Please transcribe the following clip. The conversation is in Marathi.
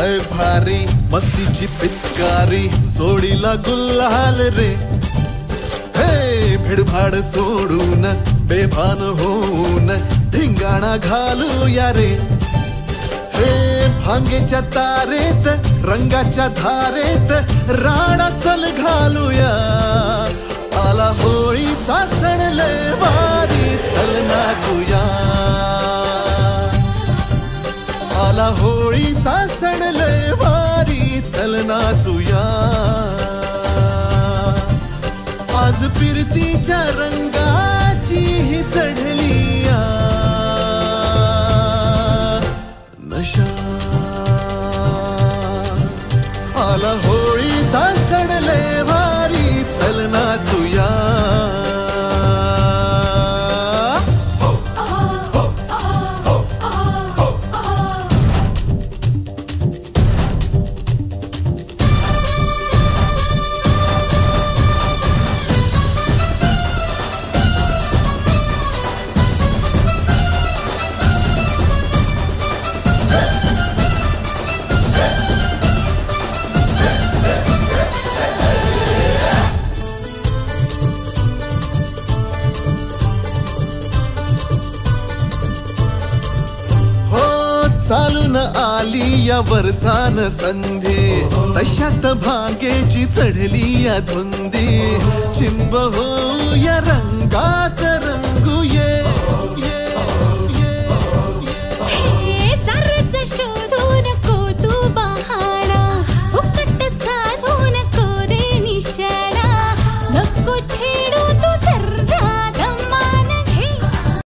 लय भारी मस्तीची पिचकारी सोडीला गुल्हाल रे. हे भिडभाड सोडून बेभान होऊन धिंगाणा घालूया रे. हे भांगेच्या तारेत रंगाच्या धारेत राडा चल घालूया. आला होळीचा सण लय भारी चल नाचूया. आला होळीचा सण लय भारी चल नाचूया. आज फिरतीच्या रंगाची ही चढली नशा. आला होळीचा सण लय भारी चल नाचूया. चालून आली या वर्षान संधी तशात भांगेची चढली या धुंदी. चिंब हो या रंगात